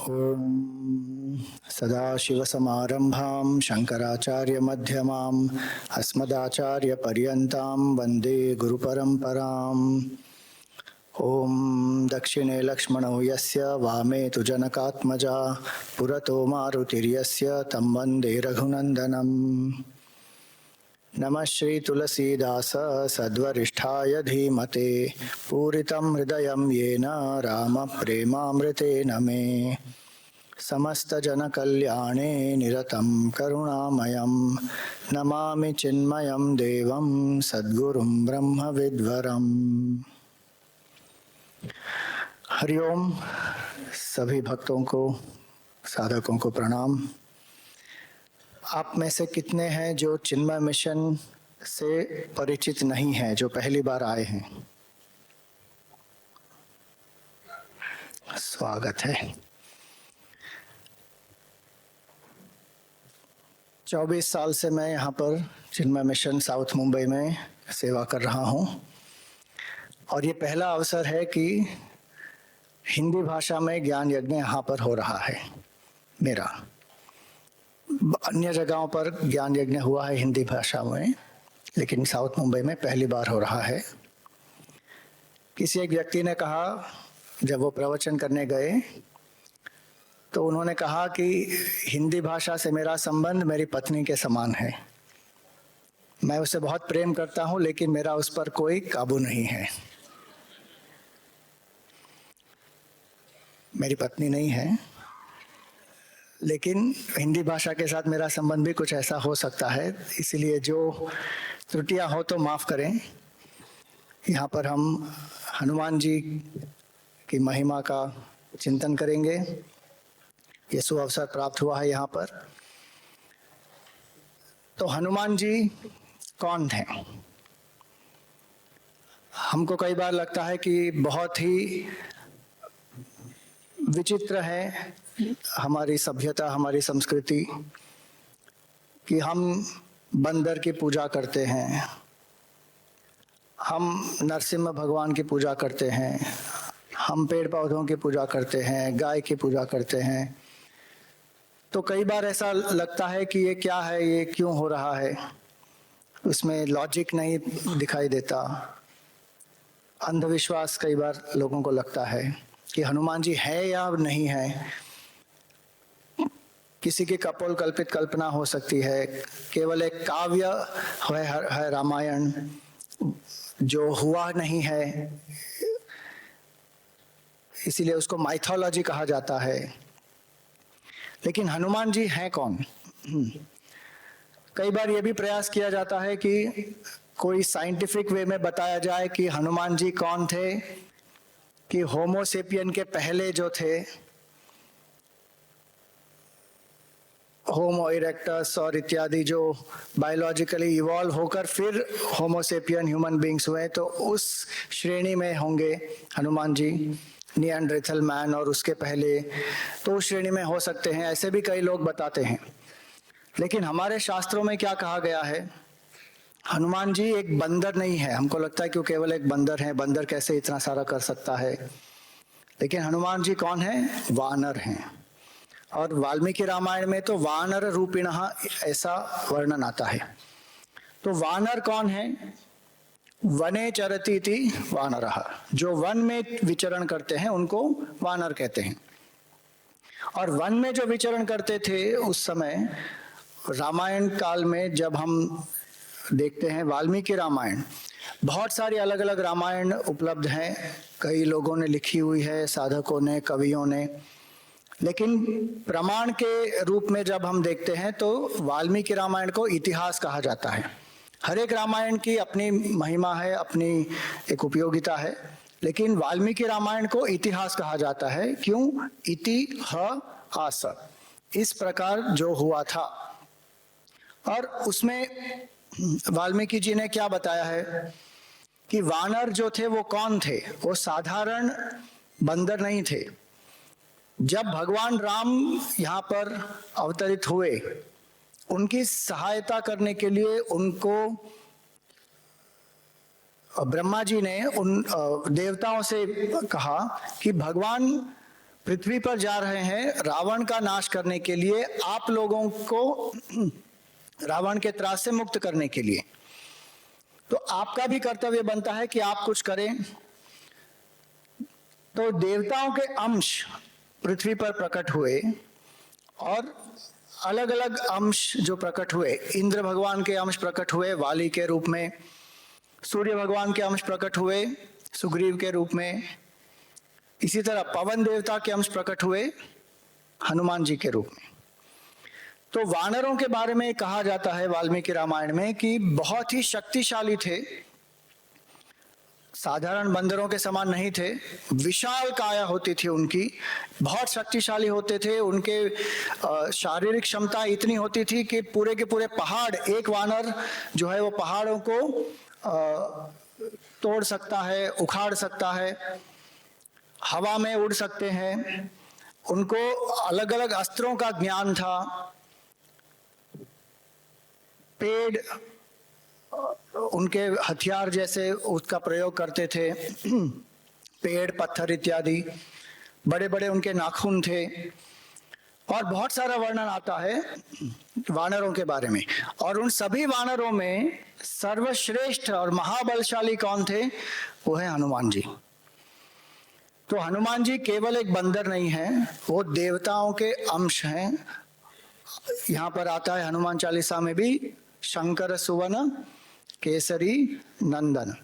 ॐ सदाशिवसमारम्भां शङ्कराचार्यमध्यमाम् अस्मदाचार्यपर्यन्तां वन्दे गुरुपरम्पराम्। ॐ दक्षिणे लक्ष्मणो यस्य वामे तु जनकात्मजा पुरतो मारुतिर्यस्य तं वन्दे रघुनन्दनम्। नमः श्री तुलसीदास सद्वरिष्ठाय धीमते पूरितं हृदयं येन राम प्रेमामृतेन मे समस्त जन कल्याणे निरतं करुणामयं नमामि चिन्मयं देवं सद्गुरुं ब्रह्म विद्वरम्। हरिओम। सभी भक्तों को, साधकों को प्रणाम। आप में से कितने हैं जो चिन्मय मिशन से परिचित नहीं हैं, जो पहली बार आए हैं? स्वागत है। 24 साल से मैं यहाँ पर चिन्मय मिशन साउथ मुंबई में सेवा कर रहा हूँ और ये पहला अवसर है कि हिंदी भाषा में ज्ञान यज्ञ यहाँ पर हो रहा है मेरा। अन्य जगहों पर ज्ञान यज्ञ हुआ है हिंदी भाषा में, लेकिन साउथ मुंबई में पहली बार हो रहा है। किसी एक व्यक्ति ने कहा, जब वो प्रवचन करने गए तो उन्होंने कहा कि हिंदी भाषा से मेरा संबंध मेरी पत्नी के समान है। मैं उसे बहुत प्रेम करता हूँ, लेकिन मेरा उस पर कोई काबू नहीं है। मेरी पत्नी नहीं है, लेकिन हिंदी भाषा के साथ मेरा संबंध भी कुछ ऐसा हो सकता है। इसलिए जो त्रुटियां हो तो माफ़ करें। यहाँ पर हम हनुमान जी की महिमा का चिंतन करेंगे। ये सुअवसर प्राप्त हुआ है यहाँ पर। तो हनुमान जी कौन थे? हमको कई बार लगता है कि बहुत ही विचित्र है हमारी सभ्यता, हमारी संस्कृति, कि हम बंदर की पूजा करते हैं, हम नरसिम्हा भगवान की पूजा करते हैं, हम पेड़ पौधों की पूजा करते हैं, गाय की पूजा करते हैं। तो कई बार ऐसा लगता है कि ये क्या है, ये क्यों हो रहा है, उसमें लॉजिक नहीं दिखाई देता। अंधविश्वास कई बार लोगों को लगता है कि हनुमान जी है या नहीं है। किसी की कपोल कल्पित कल्पना हो सकती है, केवल एक काव्य है रामायण, जो हुआ नहीं है, इसीलिए उसको माइथोलॉजी कहा जाता है। लेकिन हनुमान जी हैं कौन? कई बार यह भी प्रयास किया जाता है कि कोई साइंटिफिक वे में बताया जाए कि हनुमान जी कौन थे, कि होमोसेपियन के पहले जो थे, होमो इरेक्टस और इत्यादि, जो बायोलॉजिकली इवॉल्व होकर फिर होमोसेपियन ह्यूमन बींग्स हुए, तो उस श्रेणी में होंगे हनुमान जी। निएंडरथल मैन और उसके पहले, तो उस श्रेणी में हो सकते हैं, ऐसे भी कई लोग बताते हैं। लेकिन हमारे शास्त्रों में क्या कहा गया है? हनुमान जी एक बंदर नहीं है। हमको लगता है कि वो केवल एक बंदर है, बंदर कैसे इतना सारा कर सकता है। लेकिन हनुमान जी कौन है? वानर हैं। और वाल्मीकि रामायण में तो वानर रूपिणः ऐसा वर्णन आता है। तो वानर कौन है? वने चरती थी वानरः, जो वन में विचरण करते हैं उनको वानर कहते हैं। और वन में जो विचरण करते थे उस समय रामायण काल में, जब हम देखते हैं वाल्मीकि रामायण, बहुत सारी अलग अलग रामायण उपलब्ध हैं, कई लोगों ने लिखी हुई है, साधकों ने, कवियों ने। लेकिन प्रमाण के रूप में जब हम देखते हैं तो वाल्मीकि रामायण को इतिहास कहा जाता है। हर एक रामायण की अपनी महिमा है, अपनी एक उपयोगिता है, लेकिन वाल्मीकि रामायण को इतिहास कहा जाता है। क्यों? इति ह आस, इस प्रकार जो हुआ था। और उसमें वाल्मीकि जी ने क्या बताया है कि वानर जो थे वो कौन थे? वो साधारण बंदर नहीं थे। जब भगवान राम यहाँ पर अवतरित हुए, उनकी सहायता करने के लिए उनको ब्रह्मा जी ने उन देवताओं से कहा कि भगवान पृथ्वी पर जा रहे हैं रावण का नाश करने के लिए, आप लोगों को रावण के त्रास से मुक्त करने के लिए। तो आपका भी कर्तव्य बनता है कि आप कुछ करें। तो देवताओं के अंश पृथ्वी पर प्रकट हुए और अलग अलग अंश जो प्रकट हुए, इंद्र भगवान के अंश प्रकट हुए वाली के रूप में, सूर्य भगवान के अंश प्रकट हुए सुग्रीव के रूप में, इसी तरह पवन देवता के अंश प्रकट हुए हनुमान जी के रूप में। तो वानरों के बारे में कहा जाता है वाल्मीकि रामायण में कि बहुत ही शक्तिशाली थे, साधारण बंदरों के समान नहीं थे, विशाल काया होती थी उनकी, बहुत शक्तिशाली होते थे, उनके शारीरिक क्षमता इतनी होती थी कि पूरे के पूरे पहाड़, एक वानर जो है वो पहाड़ों को तोड़ सकता है, उखाड़ सकता है, हवा में उड़ सकते हैं। उनको अलग अलग अस्त्रों का ज्ञान था, पेड़ उनके हथियार जैसे उसका प्रयोग करते थे, पेड़ पत्थर इत्यादि, बड़े बड़े उनके नाखून थे, और बहुत सारा वर्णन आता है वानरों के बारे में। और उन सभी वानरों में सर्वश्रेष्ठ और महाबलशाली कौन थे? वो है हनुमान जी। तो हनुमान जी केवल एक बंदर नहीं है, वो देवताओं के अंश हैं। यहाँ पर आता है हनुमान चालीसा में भी, शंकर सुवन केसरी नंदन।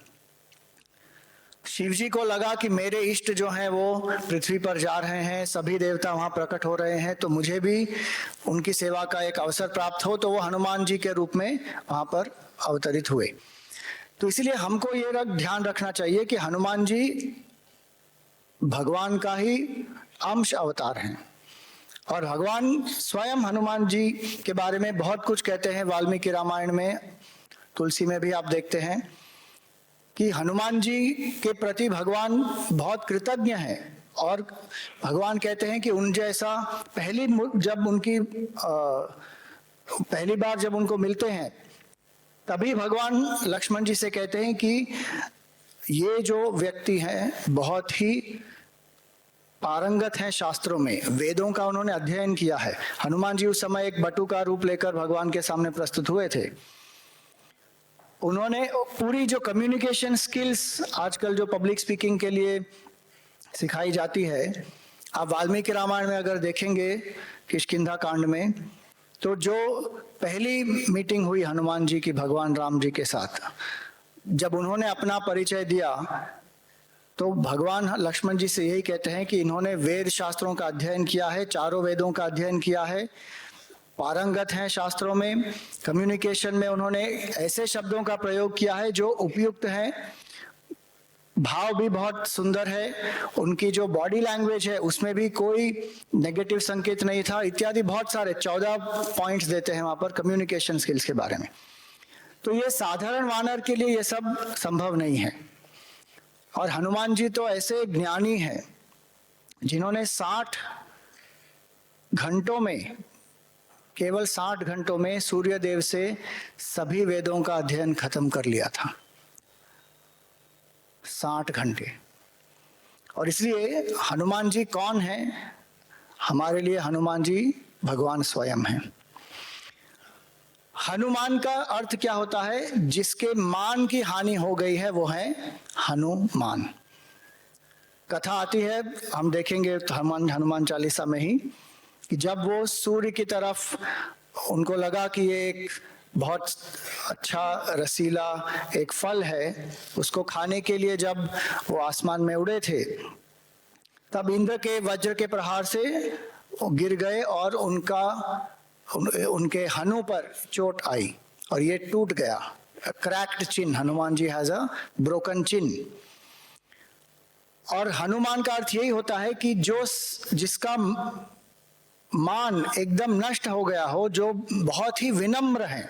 शिव जी को लगा कि मेरे इष्ट जो हैं वो पृथ्वी पर जा रहे हैं, सभी देवता वहां प्रकट हो रहे हैं, तो मुझे भी उनकी सेवा का एक अवसर प्राप्त हो, तो वो हनुमान जी के रूप में वहां पर अवतरित हुए। तो इसलिए हमको ये ध्यान रखना चाहिए कि हनुमान जी भगवान का ही अंश अवतार हैं, और भगवान स्वयं हनुमान जी के बारे में बहुत कुछ कहते हैं वाल्मीकि रामायण में, तुलसी में भी आप देखते हैं कि हनुमान जी के प्रति भगवान बहुत कृतज्ञ हैं। और भगवान कहते हैं कि उन जैसा पहली बार जब उनको मिलते हैं तभी भगवान लक्ष्मण जी से कहते हैं कि ये जो व्यक्ति हैं बहुत ही पारंगत हैं शास्त्रों में, वेदों का उन्होंने अध्ययन किया है। हनुमान जी उस समय एक बटु का रूप लेकर भगवान के सामने प्रस्तुत हुए थे। उन्होंने पूरी जो कम्युनिकेशन स्किल्स आजकल जो पब्लिक स्पीकिंग के लिए सिखाई जाती है, आप वाल्मीकि रामायण में अगर देखेंगे किष्किंधा कांड में, तो जो पहली मीटिंग हुई हनुमान जी की भगवान राम जी के साथ, जब उन्होंने अपना परिचय दिया तो भगवान लक्ष्मण जी से यही कहते हैं कि इन्होंने वेद शास्त्रों का अध्ययन किया है, चारों वेदों का अध्ययन किया है, पारंगत हैं शास्त्रों में, कम्युनिकेशन में उन्होंने ऐसे शब्दों का प्रयोग किया है जो उपयुक्त हैं, भाव भी बहुत सुंदर है, उनकी जो बॉडी लैंग्वेज है उसमें भी कोई नेगेटिव संकेत नहीं था, इत्यादि बहुत सारे 14 पॉइंट्स देते हैं वहां पर कम्युनिकेशन स्किल्स के बारे में। तो ये साधारण वानर के लिए ये सब संभव नहीं है। और हनुमान जी तो ऐसे ज्ञानी हैं जिन्होंने 60 घंटों में, केवल 60 घंटों में सूर्य देव से सभी वेदों का अध्ययन खत्म कर लिया था, 60 घंटे। और इसलिए हनुमान जी कौन है? हमारे लिए हनुमान जी भगवान स्वयं हैं। हनुमान का अर्थ क्या होता है? जिसके मान की हानि हो गई है वो है हनुमान। कथा आती है, हम देखेंगे हनुमान चालीसा में ही, कि जब वो सूर्य की तरफ उनको लगा कि ये एक बहुत अच्छा रसीला एक फल है, उसको खाने के लिए जब वो आसमान में उड़े थे, तब इंद्र के वज्र के प्रहार से गिर गए और उनके हनु पर चोट आई और ये टूट गया, cracked chin. Hanuman ji has a broken chin. और हनुमान का अर्थ यही होता है कि जिसका मान एकदम नष्ट हो गया हो, जो बहुत ही विनम्र है,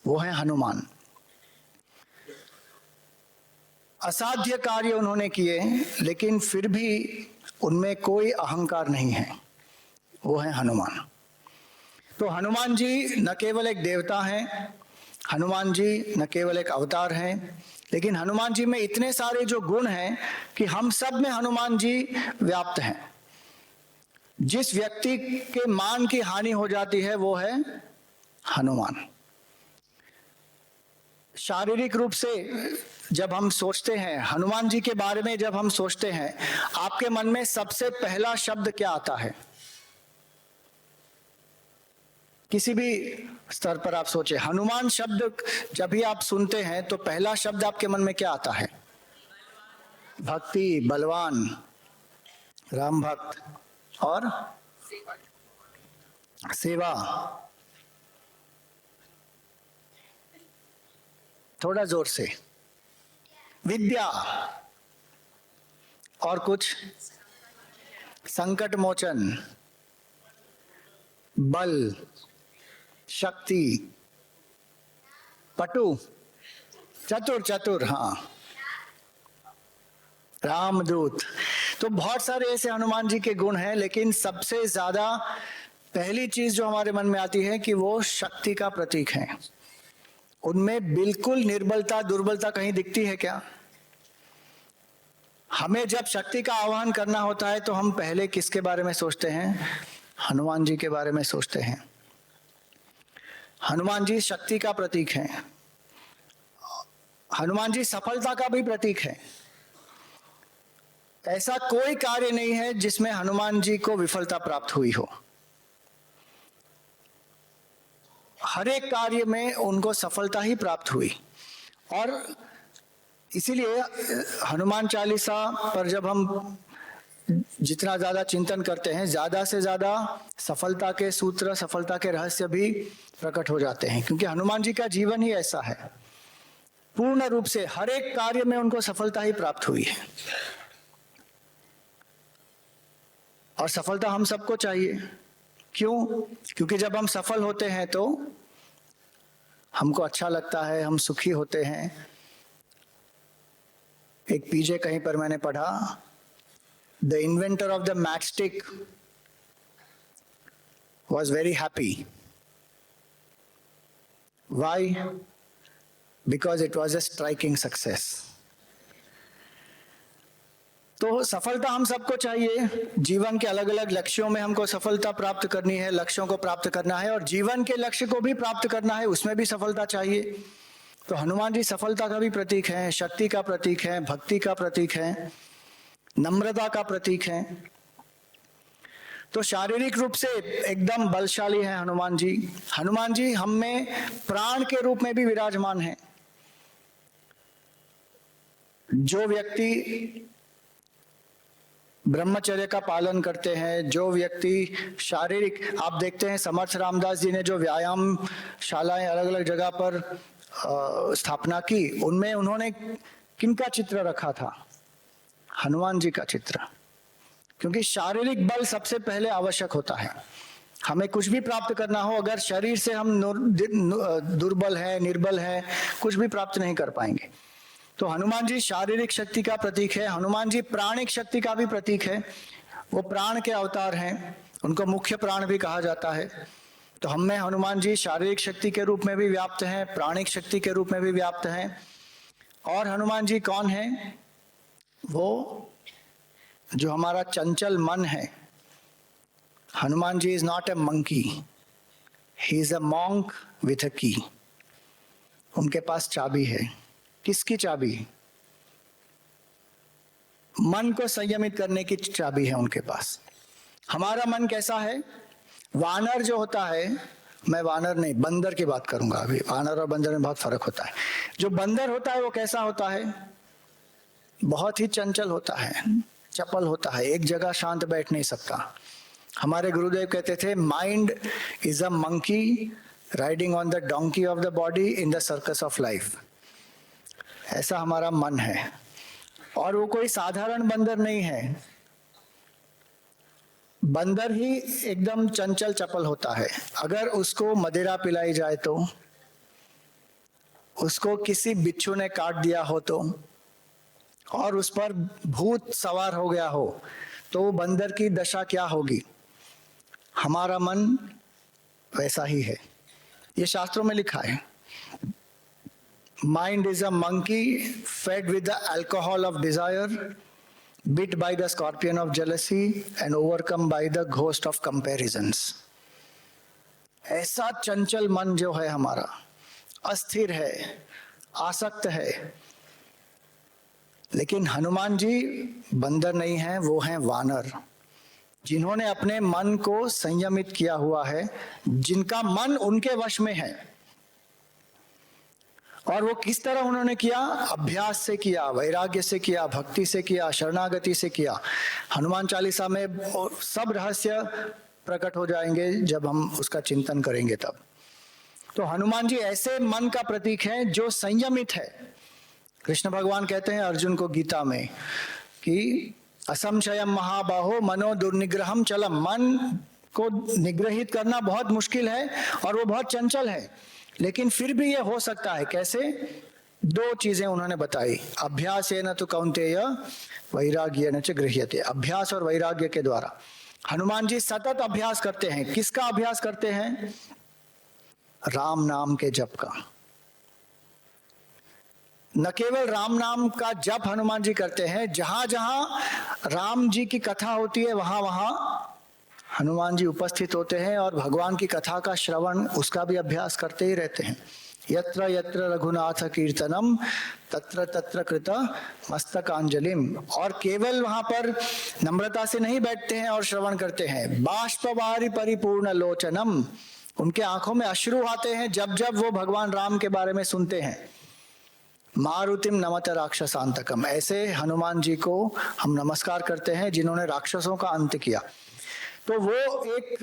वो है हनुमान। असाध्य कार्य उन्होंने किए लेकिन फिर भी उनमें कोई अहंकार नहीं है, वो है हनुमान। तो हनुमान जी न केवल एक देवता हैं, हनुमान जी न केवल एक अवतार हैं, लेकिन हनुमान जी में इतने सारे जो गुण हैं कि हम सब में हनुमान जी व्याप्त हैं। जिस व्यक्ति के मान की हानि हो जाती है वो है हनुमान। शारीरिक रूप से जब हम सोचते हैं हनुमान जी के बारे में, जब हम सोचते हैं, आपके मन में सबसे पहला शब्द क्या आता है? किसी भी स्तर पर आप सोचे, हनुमान शब्द जब भी आप सुनते हैं तो पहला शब्द आपके मन में क्या आता है? भक्ति, बलवान, राम भक्त और सेवा। थोड़ा जोर से। विद्या और कुछ? संकट मोचन, बल, शक्ति, पटु, चतुर, चतुर, हाँ, रामदूत। तो बहुत सारे ऐसे हनुमान जी के गुण हैं, लेकिन सबसे ज्यादा पहली चीज जो हमारे मन में आती है कि वो शक्ति का प्रतीक है। उनमें बिल्कुल निर्बलता, दुर्बलता कहीं दिखती है क्या? हमें जब शक्ति का आह्वान करना होता है तो हम पहले किसके बारे में सोचते हैं? हनुमान जी के बारे में सोचते हैं। हनुमान जी शक्ति का प्रतीक हैं। हनुमान जी सफलता का भी प्रतीक है। ऐसा कोई कार्य नहीं है जिसमें हनुमान जी को विफलता प्राप्त हुई हो। हर एक कार्य में उनको सफलता ही प्राप्त हुई। और इसीलिए हनुमान चालीसा पर जब हम जितना ज्यादा चिंतन करते हैं, ज्यादा से ज्यादा सफलता के सूत्र, सफलता के रहस्य भी प्रकट हो जाते हैं, क्योंकि हनुमान जी का जीवन ही ऐसा है। पूर्ण रूप से हर एक कार्य में उनको सफलता ही प्राप्त हुई है। और सफलता हम सबको चाहिए। क्यों? क्योंकि जब हम सफल होते हैं तो हमको अच्छा लगता है, हम सुखी होते हैं। एक पीछे कहीं पर मैंने पढ़ा, the inventor of the matchstick was very happy. Why? Because it was a striking success. तो सफलता हम सबको चाहिए। जीवन के अलग अलग लक्ष्यों में हमको सफलता प्राप्त करनी है, लक्ष्यों को प्राप्त करना है, और जीवन के लक्ष्य को भी प्राप्त करना है, उसमें भी सफलता चाहिए। तो हनुमान जी सफलता का भी प्रतीक है, शक्ति का प्रतीक है, भक्ति का प्रतीक है, नम्रता का प्रतीक है। तो शारीरिक रूप से एकदम बलशाली है हनुमान जी। हनुमान जी हम में प्राण के रूप में भी विराजमान है। जो व्यक्ति ब्रह्मचर्य का पालन करते हैं, जो व्यक्ति शारीरिक, आप देखते हैं समर्थ रामदास जी ने जो व्यायाम शालाएं अलग अलग जगह पर स्थापना की, उनमें उन्होंने किनका चित्र रखा था? हनुमान जी का चित्र। क्योंकि शारीरिक बल सबसे पहले आवश्यक होता है। हमें कुछ भी प्राप्त करना हो, अगर शरीर से हम दुर्बल है, निर्बल है, कुछ भी प्राप्त नहीं कर पाएंगे। तो हनुमान जी शारीरिक शक्ति का प्रतीक है। हनुमान जी प्राणिक शक्ति का भी प्रतीक है। वो प्राण के अवतार हैं, उनको मुख्य प्राण भी कहा जाता है। तो हम में हनुमान जी शारीरिक शक्ति के रूप में भी व्याप्त हैं, प्राणिक शक्ति के रूप में भी व्याप्त हैं। और हनुमान जी कौन है? वो जो हमारा चंचल मन है। Hanuman ji is not a monkey, he is a monk with a key. उनके पास चाबी है। किसकी चाबी? मन को संयमित करने की चाबी है उनके पास। हमारा मन कैसा है? वानर जो होता है, मैं वानर नहीं, बंदर की बात करूंगा अभी। वानर और बंदर में बहुत फर्क होता है। जो बंदर होता है वो कैसा होता है? बहुत ही चंचल होता है, चपल होता है, एक जगह शांत बैठ नहीं सकता। हमारे गुरुदेव कहते थे, mind is a monkey riding on the donkey of the body in the circus of life. ऐसा हमारा मन है। और वो कोई साधारण बंदर नहीं है। बंदर ही एकदम चंचल चपल होता है। अगर उसको मदिरा पिलाई जाए तो, उसको किसी बिच्छू ने काट दिया हो तो, और उस पर भूत सवार हो गया हो, तो बंदर की दशा क्या होगी? हमारा मन वैसा ही है। ये शास्त्रों में लिखा है। Mind is a monkey fed with the alcohol of desire, bit by the scorpion of jealousy and overcome by the ghost of comparisons. ऐसा चंचल मन जो है हमारा, अस्थिर है, आसक्त है। लेकिन हनुमान जी बंदर नहीं हैं, वो हैं वानर, जिन्होंने अपने मन को संयमित किया हुआ है, जिनका मन उनके वश में है। और वो किस तरह उन्होंने किया? अभ्यास से किया, वैराग्य से किया, भक्ति से किया, शरणागति से किया। हनुमान चालीसा में सब रहस्य प्रकट हो जाएंगे जब हम उसका चिंतन करेंगे तब। तो हनुमान जी ऐसे मन का प्रतीक है जो संयमित है। कृष्ण भगवान कहते हैं अर्जुन को गीता में कि असंशयम महाबाहो मनो दुर्निग्रहम चलम। मन को निग्रहित करना बहुत मुश्किल है और वो बहुत चंचल है, लेकिन फिर भी ये हो सकता है। कैसे? दो चीजें उन्होंने बताई, अभ्यास न तो कौन्तेय वैराग्य न च गृह्यते। अभ्यास और वैराग्य के द्वारा हनुमान जी सतत अभ्यास करते हैं। किसका अभ्यास करते हैं? राम नाम के जप का। न केवल राम नाम का जप हनुमान जी करते हैं, जहां जहां राम जी की कथा होती है वहां वहां हनुमान जी उपस्थित होते हैं और भगवान की कथा का श्रवण, उसका भी अभ्यास करते ही रहते हैं। यत्र यत्र रघुनाथ कीर्तनम तत्र तत्र कृत मस्तकांजलिम। और केवल वहां पर नम्रता से नहीं बैठते हैं और श्रवण करते हैं, बाष्पवारि परिपूर्ण लोचनम। उनके आंखों में अश्रु आते हैं जब जब वो भगवान राम के बारे में सुनते हैं। मारुतिम नमत राक्षसांतकम। ऐसे हनुमान जी को हम नमस्कार करते हैं जिन्होंने राक्षसों का अंत किया। तो वो एक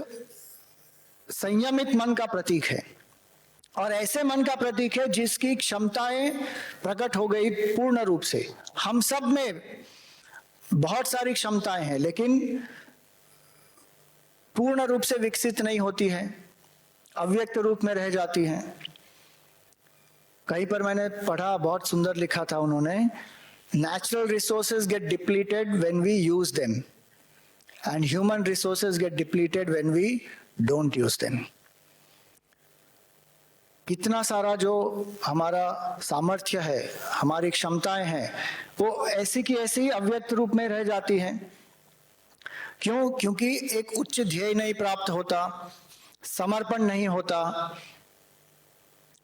संयमित मन का प्रतीक है और ऐसे मन का प्रतीक है जिसकी क्षमताएं प्रकट हो गई पूर्ण रूप से। हम सब में बहुत सारी क्षमताएं हैं, लेकिन पूर्ण रूप से विकसित नहीं होती हैं, अव्यक्त रूप में रह जाती हैं। कहीं पर मैंने पढ़ा, बहुत सुंदर लिखा था उन्होंने, natural resources get depleted when we use them and human resources get depleted when we don't use them. कितना सारा जो हमारा सामर्थ्य है, हमारी क्षमताएं हैं, वो ऐसी की ऐसी अव्यक्त रूप में रह जाती हैं। क्यों? क्योंकि एक उच्च ध्येय नहीं प्राप्त होता, समर्पण नहीं होता।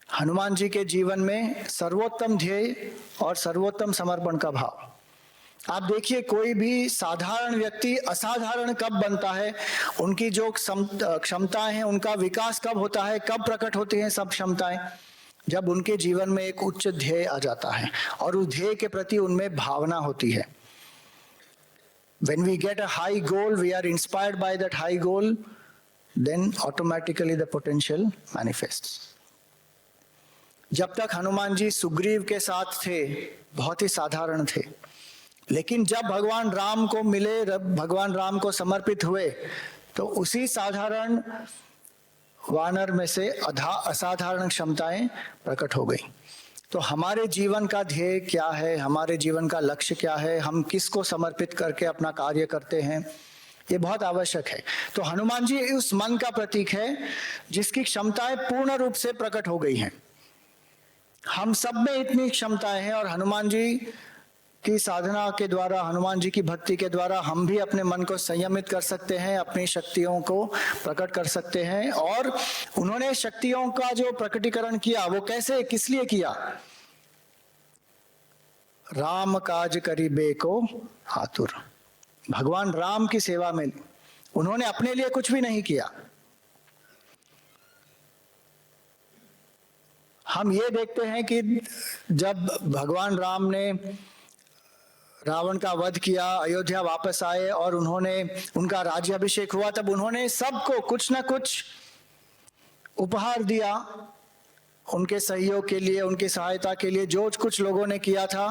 हनुमान जी के जीवन में सर्वोत्तम ध्येय और सर्वोत्तम समर्पण का भाव। आप देखिए, कोई भी साधारण व्यक्ति असाधारण कब बनता है? उनकी जो क्षमताएं हैं, उनका विकास कब होता है, कब प्रकट होती हैं सब क्षमताएं? जब उनके जीवन में एक उच्च ध्येय आ जाता है और उस ध्येय के प्रति उनमें भावना होती है। When we get a high goal, we are inspired by that high goal, then automatically the potential manifests. जब तक हनुमान जी सुग्रीव के साथ थे, बहुत ही साधारण थे, लेकिन जब भगवान राम को मिले, भगवान राम को समर्पित हुए, तो उसी साधारण वानर में से असाधारण क्षमताएं प्रकट हो गई। तो हमारे जीवन का ध्येय क्या है, हमारे जीवन का लक्ष्य क्या है, हम किसको समर्पित करके अपना कार्य करते हैं, ये बहुत आवश्यक है। तो हनुमान जी उस मन का प्रतीक है जिसकी क्षमताएं पूर्ण रूप से प्रकट हो गई हैं। हम सब में इतनी क्षमताएं हैं और हनुमान जी की साधना के द्वारा, हनुमान जी की भक्ति के द्वारा हम भी अपने मन को संयमित कर सकते हैं, अपनी शक्तियों को प्रकट कर सकते हैं। और उन्होंने शक्तियों का जो प्रकटीकरण किया, वो कैसे, किस लिए किया? राम काज करिबे को आतुर। भगवान राम की सेवा में उन्होंने अपने लिए कुछ भी नहीं किया। हम ये देखते हैं कि जब भगवान राम ने रावण का वध किया, अयोध्या वापस आए और उन्होंने, उनका राज्याभिषेक हुआ, तब उन्होंने सबको कुछ ना कुछ उपहार दिया। उनके सहयोग के लिए, उनकी सहायता के लिए जो कुछ लोगों ने किया था,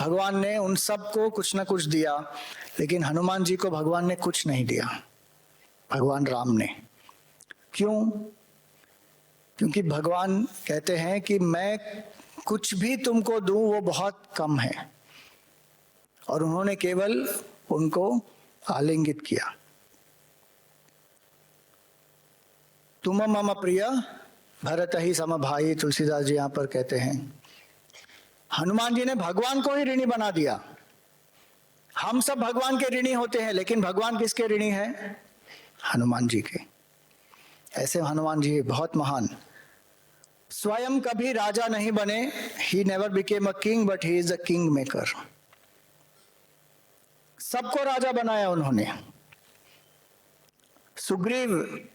भगवान ने उन सबको कुछ ना कुछ दिया। लेकिन हनुमान जी को भगवान ने कुछ नहीं दिया, भगवान राम ने। क्यों? क्योंकि भगवान कहते हैं कि मैं कुछ भी तुमको दूं वो बहुत कम है, और उन्होंने केवल उनको आलिंगित किया। तुम मम प्रिय भरत ही सम भाई, तुलसीदास जी यहां पर कहते हैं। हनुमान जी ने भगवान को ही ऋणी बना दिया। हम सब भगवान के ऋणी होते हैं, लेकिन भगवान किसके ऋणी हैं? हनुमान जी के। ऐसे हनुमान जी बहुत महान। स्वयं कभी राजा नहीं बने, he never became a king but he is a king maker. सबको राजा बनाया उन्होंने। सुग्रीव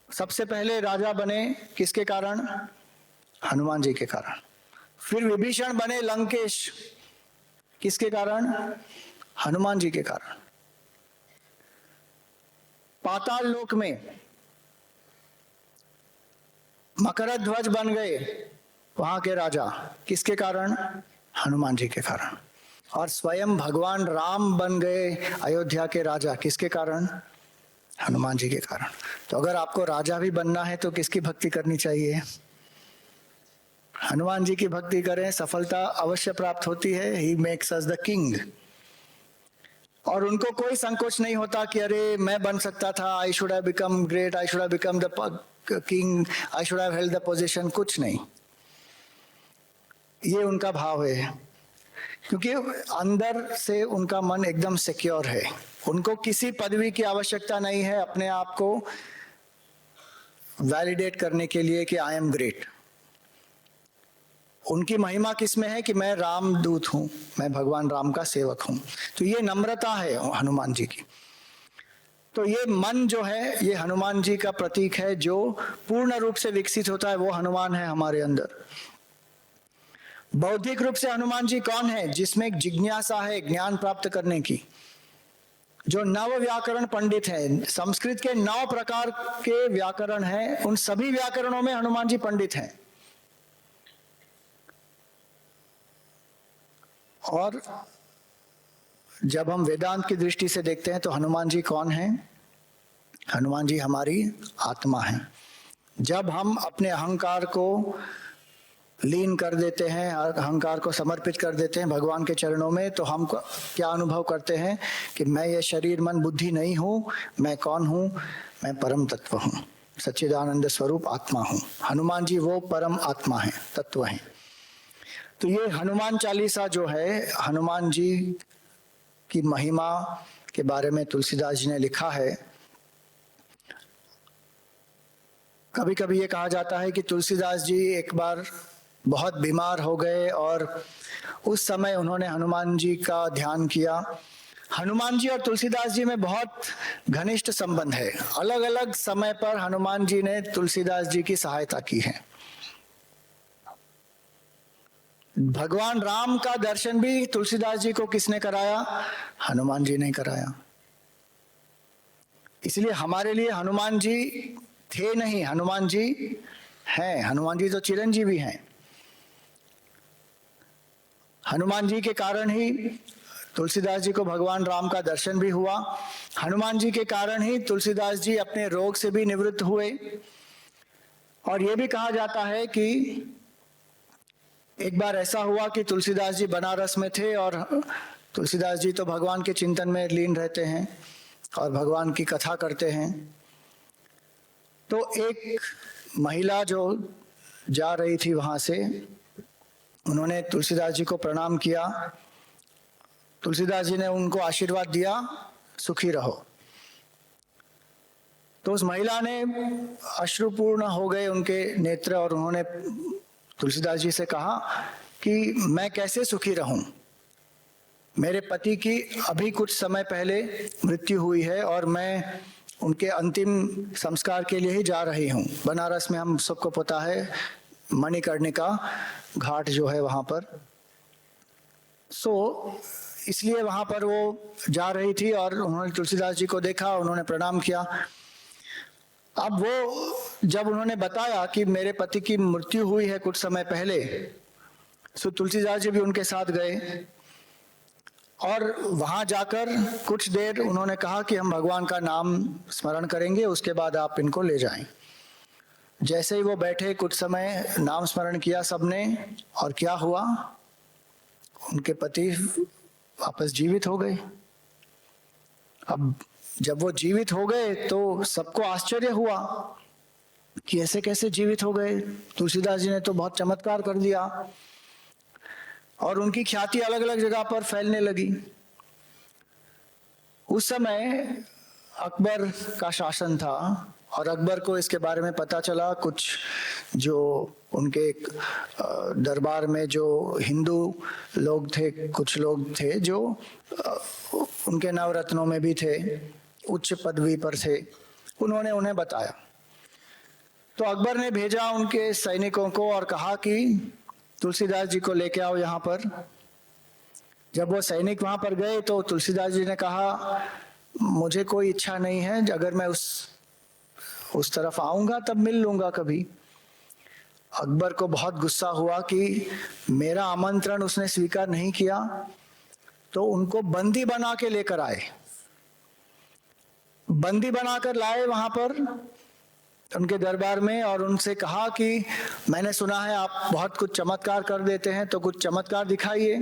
सबसे पहले राजा बने, किसके कारण? हनुमान जी के कारण। फिर विभीषण बने लंकेश, किसके कारण? हनुमान जी के कारण। पाताल लोक में मकरध्वज बन गए वहां के राजा, किसके कारण? हनुमान जी के कारण। और स्वयं भगवान राम बन गए अयोध्या के राजा, किसके कारण? हनुमान जी के कारण। तो अगर आपको राजा भी बनना है तो किसकी भक्ति करनी चाहिए? हनुमान जी की भक्ति करें, सफलता अवश्य प्राप्त होती है। He makes us the king. और उनको कोई संकोच नहीं होता कि अरे मैं बन सकता था, I should have become great, I should have become the king, I should have held the position. कुछ नहीं, ये उनका भाव है, क्योंकि अंदर से उनका मन एकदम सिक्योर है। उनको किसी पदवी की आवश्यकता नहीं है अपने आप को वैलिडेट करने के लिए कि आई एम ग्रेट। उनकी महिमा किसमें है कि मैं रामदूत हूं, मैं भगवान राम का सेवक हूं। तो ये नम्रता है हनुमान जी की। तो ये मन जो है, ये हनुमान जी का प्रतीक है। जो पूर्ण रूप से विकसित होता है वो हनुमान है हमारे अंदर। बौद्धिक रूप से हनुमान जी कौन है? जिसमें एक जिज्ञासा है ज्ञान प्राप्त करने की। जो नव व्याकरण पंडित हैं, संस्कृत के 9 प्रकार के व्याकरण हैं, उन सभी व्याकरणों में हनुमान जी पंडित हैं। और जब हम वेदांत की दृष्टि से देखते हैं तो हनुमान जी कौन है? हनुमान जी हमारी आत्मा है। जब हम अपने अहंकार को लीन कर देते हैं, अहंकार को समर्पित कर देते हैं भगवान के चरणों में, तो हम क्या अनुभव करते हैं कि मैं ये शरीर मन बुद्धि नहीं हूं। मैं कौन हूं? मैं परम तत्व हूं, सच्चिदानंद स्वरूप आत्मा हूं। हनुमान जी वो परम आत्मा है, तत्व है। तो ये हनुमान चालीसा जो है, हनुमान जी की महिमा के बारे में तुलसीदास जी ने लिखा है। कभी कभी ये कहा जाता है कि तुलसीदास जी एक बार बहुत बीमार हो गए और उस समय उन्होंने हनुमान जी का ध्यान किया। हनुमान जी और तुलसीदास जी में बहुत घनिष्ठ संबंध है। अलग अलग समय पर हनुमान जी ने तुलसीदास जी की सहायता की है। भगवान राम का दर्शन भी तुलसीदास जी को किसने कराया? हनुमान जी ने कराया। इसलिए हमारे लिए हनुमान जी थे नहीं, हनुमान जी हैं। हनुमान जी तो चिरंजीवी हैं। हनुमान जी के कारण ही तुलसीदास जी को भगवान राम का दर्शन भी हुआ। हनुमान जी के कारण ही तुलसीदास जी अपने रोग से भी निवृत्त हुए। और यह भी कहा जाता है कि एक बार ऐसा हुआ कि तुलसीदास जी बनारस में थे और तुलसीदास जी तो भगवान के चिंतन में लीन रहते हैं और भगवान की कथा करते हैं। तो एक महिला जो जा रही थी वहां से, उन्होंने तुलसीदास जी को प्रणाम किया। तुलसीदास जी ने उनको आशीर्वाद दिया, सुखी रहो। तो उस महिला ने अश्रुपूर्ण हो गए उनके नेत्र और उन्होंने तुलसीदास जी से कहा कि मैं कैसे सुखी रहूं, मेरे पति की अभी कुछ समय पहले मृत्यु हुई है और मैं उनके अंतिम संस्कार के लिए ही जा रही हूं। बनारस में हम सबको पता है मणिकर्णिका घाट जो है वहां पर। इसलिए वहां पर वो जा रही थी और उन्होंने तुलसीदास जी को देखा, उन्होंने प्रणाम किया। अब वो जब उन्होंने बताया कि मेरे पति की मृत्यु हुई है कुछ समय पहले, सो तुलसीदास जी भी उनके साथ गए और वहां जाकर कुछ देर उन्होंने कहा कि हम भगवान का नाम स्मरण करेंगे, उसके बाद आप इनको ले जाएं। जैसे ही वो बैठे, कुछ समय नाम स्मरण किया सबने, और क्या हुआ, उनके पति वापस जीवित हो गए। अब जब वो जीवित हो गए तो सबको आश्चर्य हुआ कि ऐसे कैसे जीवित हो गए। तुलसीदास जी ने तो बहुत चमत्कार कर दिया और उनकी ख्याति अलग अलग जगह पर फैलने लगी। उस समय अकबर का शासन था और अकबर को इसके बारे में पता चला। कुछ जो उनके दरबार में जो हिंदू लोग थे, कुछ लोग थे जो उनके नवरत्नों में भी थे, उच्च पदवी पर थे, उन्होंने उन्हें बताया। तो अकबर ने भेजा उनके सैनिकों को और कहा कि तुलसीदास जी को लेके आओ यहाँ पर। जब वो सैनिक वहां पर गए तो तुलसीदास जी ने कहा, मुझे कोई इच्छा नहीं है, अगर मैं उस तरफ आऊंगा तब मिल लूंगा कभी। अकबर को बहुत गुस्सा हुआ कि मेरा आमंत्रण उसने स्वीकार नहीं किया, तो उनको बंदी बना के लेकर आए। बंदी बनाकर लाए वहां पर उनके दरबार में और उनसे कहा कि मैंने सुना है आप बहुत कुछ चमत्कार कर देते हैं, तो कुछ चमत्कार दिखाइए।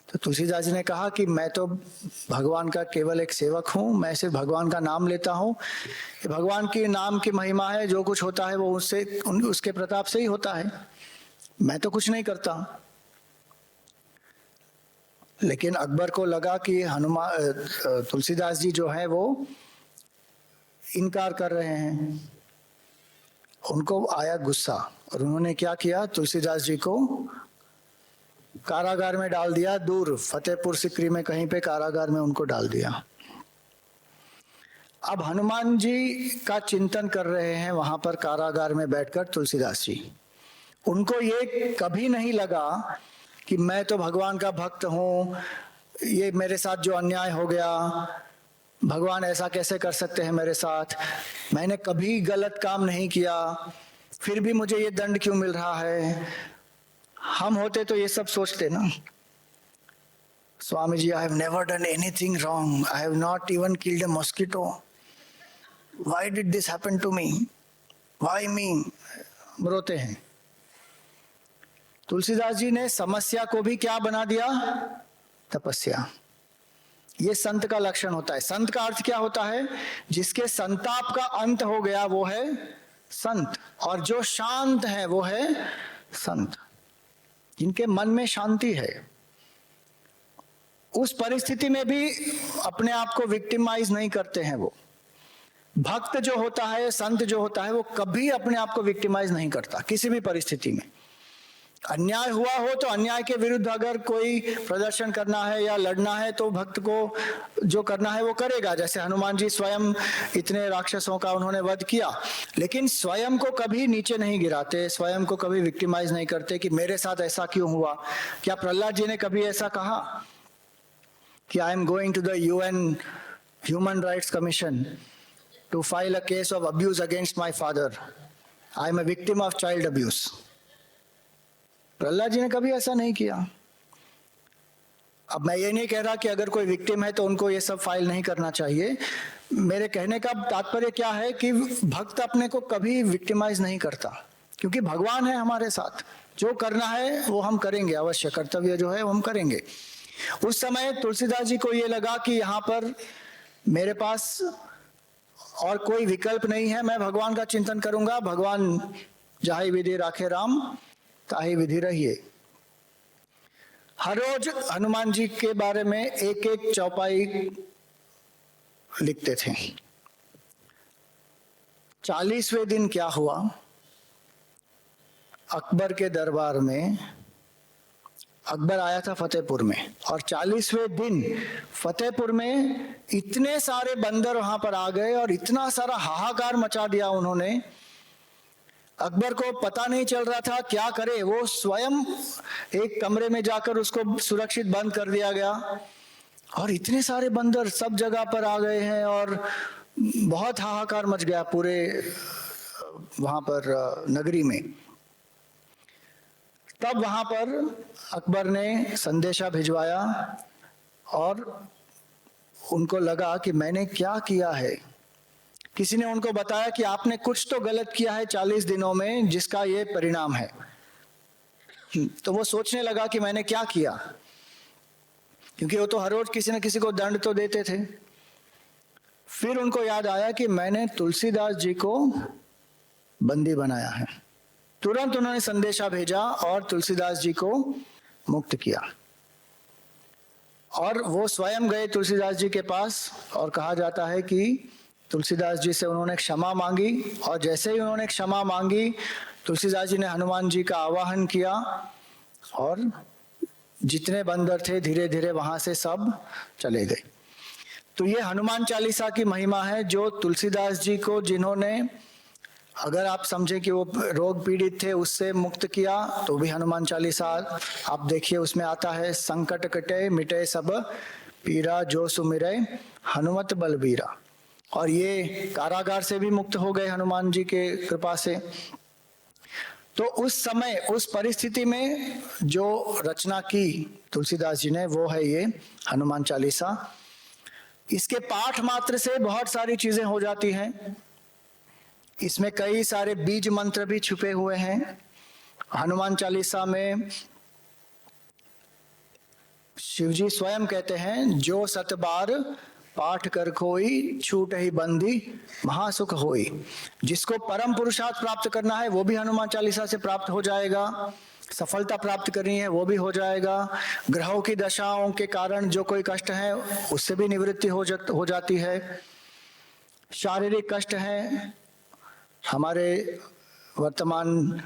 तो तुलसीदास जी ने कहा कि मैं तो भगवान का केवल एक सेवक हूँ, मैं सिर्फ भगवान का नाम लेता हूँ। भगवान के नाम की महिमा है, जो कुछ होता है वो उसके प्रताप से ही होता है, मैं तो कुछ नहीं करता। लेकिन अकबर को लगा कि तुलसीदास जी जो है वो इनकार कर रहे हैं। उनको आया गुस्सा और उन्होंने क्या किया, तुलसीदास जी को कारागार में डाल दिया। दूर फतेहपुर सिकरी में कहीं पे कारागार में उनको डाल दिया। अब हनुमान जी का चिंतन कर रहे हैं वहां पर कारागार में बैठकर तुलसीदास जी। उनको ये कभी नहीं लगा कि मैं तो भगवान का भक्त हूँ, ये मेरे साथ जो अन्याय हो गया, भगवान ऐसा कैसे कर सकते हैं मेरे साथ, मैंने कभी गलत काम नहीं किया, फिर भी मुझे ये दंड क्यों मिल रहा है। हम होते तो ये सब सोचते ना, Swami ji, I have never done anything wrong, I have not even killed a mosquito, why did this happen to me, why me, रोते हैं। तुलसीदास जी ने समस्या को भी क्या बना दिया, तपस्या। ये संत का लक्षण होता है। संत का अर्थ क्या होता है, जिसके संताप का अंत हो गया वो है संत, और जो शांत है वो है संत, जिनके मन में शांति है। उस परिस्थिति में भी अपने आप को विक्टिमाइज नहीं करते हैं। वो भक्त जो होता है, संत जो होता है, वो कभी अपने आप को विक्टिमाइज नहीं करता किसी भी परिस्थिति में। अन्याय हुआ हो तो अन्याय के विरुद्ध अगर कोई प्रदर्शन करना है या लड़ना है तो भक्त को जो करना है वो करेगा। जैसे हनुमान जी स्वयं इतने राक्षसों का उन्होंने वध किया, लेकिन स्वयं को कभी नीचे नहीं गिराते, स्वयं को कभी विक्टिमाइज नहीं करते कि मेरे साथ ऐसा क्यों हुआ। क्या प्रहलाद जी ने कभी ऐसा कहा कि I am going to the UN human rights commission to file a case of abuse against my father, I am a victim of child abuse. Prahlad ji ने कभी ऐसा नहीं किया। अब मैं ये नहीं कह रहा कि अगर कोई विक्टिम है तो उनको ये सब फाइल नहीं करना चाहिए। मेरे कहने का तात्पर्य क्या है कि भक्त अपने को कभी विक्टिमाइज नहीं करता, क्योंकि भगवान है हमारे साथ। जो करना है वो हम करेंगे, अवश्य कर्तव्य जो है वो हम करेंगे। उस समय तुलसीदास जी को ये लगा कि यहाँ पर मेरे पास और कोई विकल्प नहीं है, मैं भगवान का चिंतन करूंगा। भगवान जाहि विधि राखे राम, ताहि विधि रहिए। हर रोज हनुमान जी के बारे में एक एक चौपाई लिखते थे। 40वें दिन क्या हुआ, अकबर के दरबार में अकबर आया था फतेहपुर में, और 40वें दिन फतेहपुर में इतने सारे बंदर वहां पर आ गए और इतना सारा हाहाकार मचा दिया उन्होंने। अकबर को पता नहीं चल रहा था क्या करे। वो स्वयं एक कमरे में जाकर उसको सुरक्षित बंद कर दिया गया, और इतने सारे बंदर सब जगह पर आ गए हैं और बहुत हाहाकार मच गया पूरे वहां पर नगरी में। तब वहां पर अकबर ने संदेशा भिजवाया और उनको लगा कि मैंने क्या किया है। किसी ने उनको बताया कि आपने कुछ तो गलत किया है 40 दिनों में, जिसका ये परिणाम है। तो वो सोचने लगा कि मैंने क्या किया, क्योंकि वो तो हर रोज किसी न किसी को दंड तो देते थे। फिर उनको याद आया कि मैंने तुलसीदास जी को बंदी बनाया है। तुरंत उन्होंने संदेशा भेजा और तुलसीदास जी को मुक्त किया। और वो स्वयं गए तुलसीदास जी के पास और कहा जाता है कि तुलसीदास जी से उन्होंने क्षमा मांगी और जैसे ही उन्होंने क्षमा मांगी तुलसीदास जी ने हनुमान जी का आवाहन किया और जितने बंदर थे धीरे धीरे वहां से सब चले गए। तो ये हनुमान चालीसा की महिमा है जो तुलसीदास जी को, जिन्होंने, अगर आप समझे कि वो रोग पीड़ित थे, उससे मुक्त किया, तो भी हनुमान चालीसा आप देखिए उसमें आता है, संकट कटे मिटे सब पीरा जो सुमिरै हनुमत बलबीरा। और ये कारागार से भी मुक्त हो गए हनुमान जी के कृपा से। तो उस समय उस परिस्थिति में जो रचना की तुलसीदास जी ने वो है ये हनुमान चालीसा। इसके पाठ मात्र से बहुत सारी चीजें हो जाती हैं। इसमें कई सारे बीज मंत्र भी छुपे हुए हैं। हनुमान चालीसा में शिवजी स्वयं कहते हैं, जो सत बार पाठ कर खोई छूट ही बंदी महासुख होई। जिसको परम पुरुषार्थ प्राप्त करना है वो भी हनुमान चालीसा से प्राप्त हो जाएगा, सफलता प्राप्त करनी है वो भी हो जाएगा, ग्रहों की दशाओं के कारण जो कोई कष्ट है उससे भी निवृत्ति हो जाती है, शारीरिक कष्ट है। हमारे वर्तमान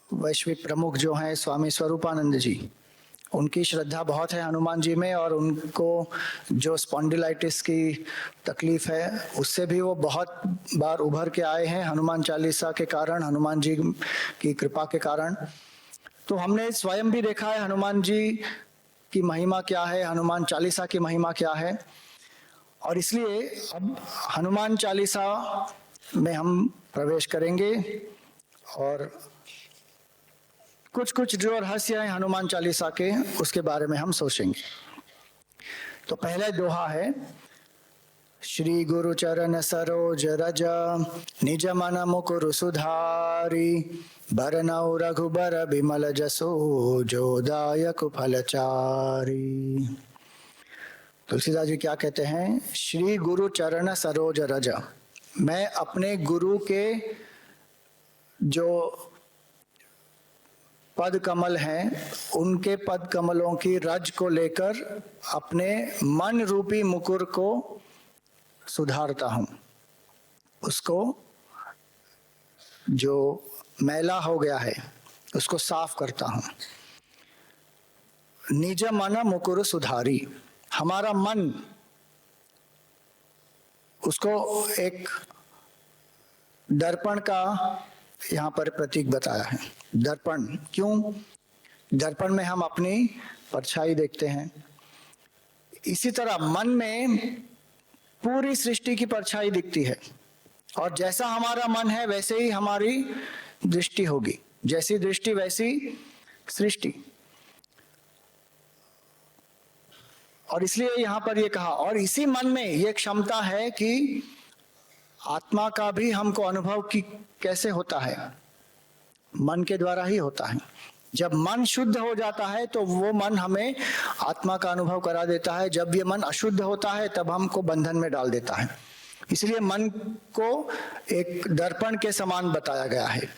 वैश्विक प्रमुख जो हैं स्वामी स्वरूपानंद जी, उनकी श्रद्धा बहुत है हनुमान जी में और उनको जो स्पॉन्डिलाइटिस की तकलीफ है उससे भी वो बहुत बार उभर के आए हैं हनुमान चालीसा के कारण, हनुमान जी की कृपा के कारण। तो हमने स्वयं भी देखा है हनुमान जी की महिमा क्या है, हनुमान चालीसा की महिमा क्या है। और इसलिए अब हनुमान चालीसा में हम प्रवेश करेंगे और कुछ कुछ जो रहस्य है हनुमान चालीसा के उसके बारे में हम सोचेंगे। तो पहला दोहा है, श्री गुरु चरण सरोज रज निज मन मुकुर सुधारी बरनउ रघुबर बिमल जसो जो दायक फलचारी। तुलसीदास जी क्या कहते हैं, श्री गुरु चरण सरोज रज, मैं अपने गुरु के जो पद कमल हैं उनके पद कमलों की रज को लेकर अपने मन रूपी मुकुर को सुधारता हूं, उसको जो मैला हो गया है उसको साफ करता हूं। निज मन मुकुर सुधारी, हमारा मन, उसको एक दर्पण का यहाँ पर प्रतीक बताया है। दर्पण क्यों? दर्पण में हम अपनी परछाई देखते हैं। इसी तरह मन में पूरी सृष्टि की परछाई दिखती है और जैसा हमारा मन है वैसे ही हमारी दृष्टि होगी, जैसी दृष्टि वैसी सृष्टि। और इसलिए यहाँ पर ये कहा, और इसी मन में ये क्षमता है कि आत्मा का भी हमको अनुभव की कैसे होता है, मन के द्वारा ही होता है। जब मन शुद्ध हो जाता है तो वो मन हमें आत्मा का अनुभव करा देता है, जब ये मन अशुद्ध होता है तब हमको बंधन में डाल देता है। इसलिए मन को एक दर्पण के समान बताया गया है।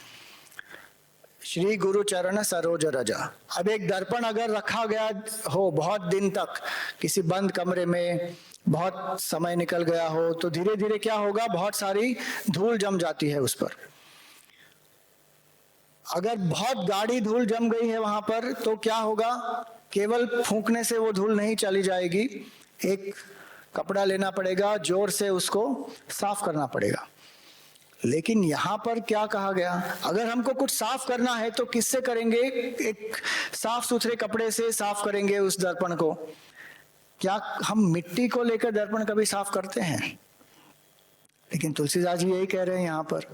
श्री गुरु चरण सरोज रजा। अब एक दर्पण अगर रखा गया हो बहुत दिन तक किसी बंद कमरे में, बहुत समय निकल गया हो, तो धीरे धीरे क्या होगा, बहुत सारी धूल जम जाती है उस पर। अगर बहुत गाढ़ी धूल जम गई है वहां पर तो क्या होगा, केवल फूंकने से वो धूल नहीं चली जाएगी, एक कपड़ा लेना पड़ेगा, जोर से उसको साफ करना पड़ेगा। लेकिन यहाँ पर क्या कहा गया, अगर हमको कुछ साफ करना है तो किससे करेंगे? एक साफ सुथरे कपड़े से साफ करेंगे उस दर्पण को। क्या हम मिट्टी को लेकर दर्पण कभी साफ करते हैं? लेकिन तुलसीदास जी यही कह रहे हैं यहाँ पर,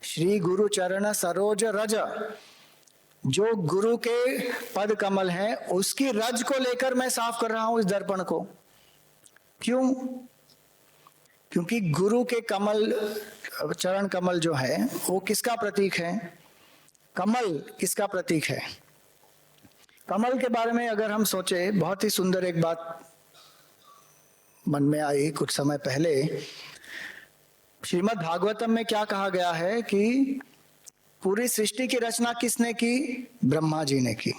श्री गुरु चरण सरोज रज, जो गुरु के पद कमल हैं उसकी रज को लेकर मैं साफ कर रहा हूं इस दर्पण को। क्यों? क्योंकि गुरु के कमल, चरण कमल जो है वो किसका प्रतीक है? कमल किसका प्रतीक है? कमल के बारे में अगर हम सोचे, बहुत ही सुंदर एक बात मन में आई कुछ समय पहले। श्रीमद् भागवतम में क्या कहा गया है कि पूरी सृष्टि की रचना किसने की? ब्रह्मा जी ने की।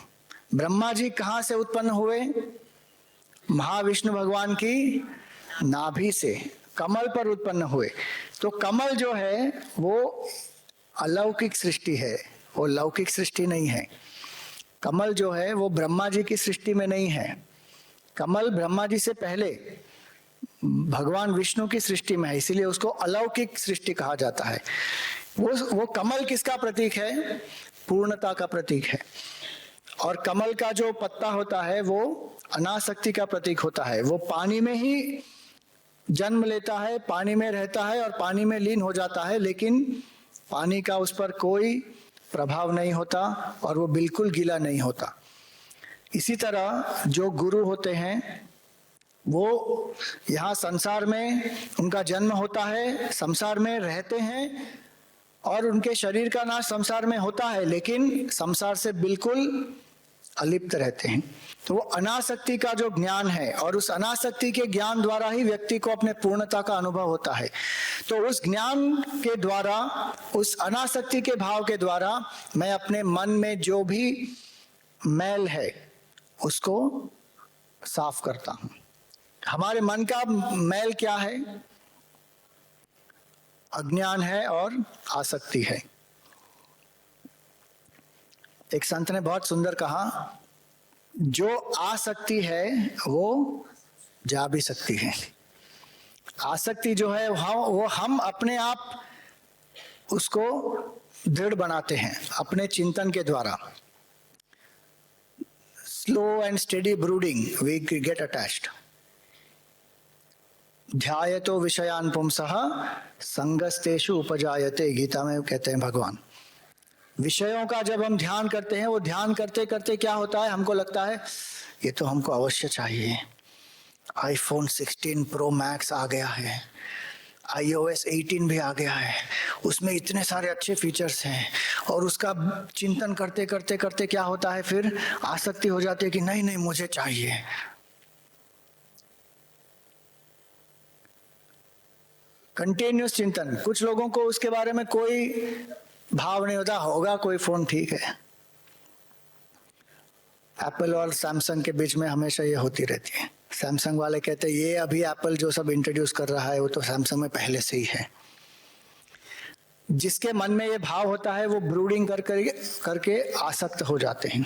ब्रह्मा जी कहां से उत्पन्न हुए? महाविष्णु भगवान की नाभि से कमल पर उत्पन्न हुए। तो कमल जो है वो अलौकिक सृष्टि है, वो लौकिक सृष्टि नहीं है। कमल जो है वो ब्रह्मा जी की सृष्टि में नहीं है। कमल ब्रह्मा जी से पहले भगवान विष्णु की सृष्टि में है, इसीलिए उसको अलौकिक सृष्टि कहा जाता है। वो कमल किसका प्रतीक है? पूर्णता का प्रतीक है। और कमल का जो पत्ता होता है वो अनासक्ति का प्रतीक होता है। वो पानी में ही जन्म लेता है, पानी में रहता है और पानी में लीन हो जाता है, लेकिन पानी का उस पर कोई प्रभाव नहीं होता और वो बिल्कुल गीला नहीं होता। इसी तरह जो गुरु होते हैं वो यहाँ संसार में उनका जन्म होता है, संसार में रहते हैं और उनके शरीर का नाश संसार में होता है, लेकिन संसार से बिल्कुल अलिप्त रहते हैं। तो वो अनासक्ति का जो ज्ञान है और उस अनासक्ति के ज्ञान द्वारा ही व्यक्ति को अपने पूर्णता का अनुभव होता है। तो उस ज्ञान के द्वारा, उस अनासक्ति के भाव के द्वारा मैं अपने मन में जो भी मैल है उसको साफ करता हूं। हमारे मन का मैल क्या है? अज्ञान है और आसक्ति है। एक संत ने बहुत सुंदर कहा, जो आसक्ति है वो जा भी सकती है। आसक्ति जो है वो हम अपने आप उसको दृढ़ बनाते हैं अपने चिंतन के द्वारा। Slow and steady brooding we get attached. ध्यायतो विषयान पुंसः संगस्तेषु उपजायते, गीता में कहते हैं भगवान। विषयों का जब हम ध्यान करते हैं, वो ध्यान करते करते क्या होता है, हमको लगता है ये तो हमको अवश्य चाहिए। आईफोन 16 प्रो मैक्स आ गया है, iOS 18 भी आ गया है, उसमें इतने सारे अच्छे फीचर्स हैं, और उसका चिंतन करते करते करते क्या होता है, फिर आसक्ति हो जाती है कि नहीं नहीं मुझे चाहिए। कंटिन्यूस चिंतन। कुछ लोगों को उसके बारे में कोई भाव नहीं होता, होगा कोई फोन ठीक है। एप्पल और सैमसंग के बीच में हमेशा ये होती रहती है। सैमसंग वाले कहते हैं ये अभी एप्पल जो सब इंट्रोड्यूस कर रहा है वो तो सैमसंग में पहले से ही है। जिसके मन में ये भाव होता है वो ब्रूडिंग करके आसक्त हो जाते हैं।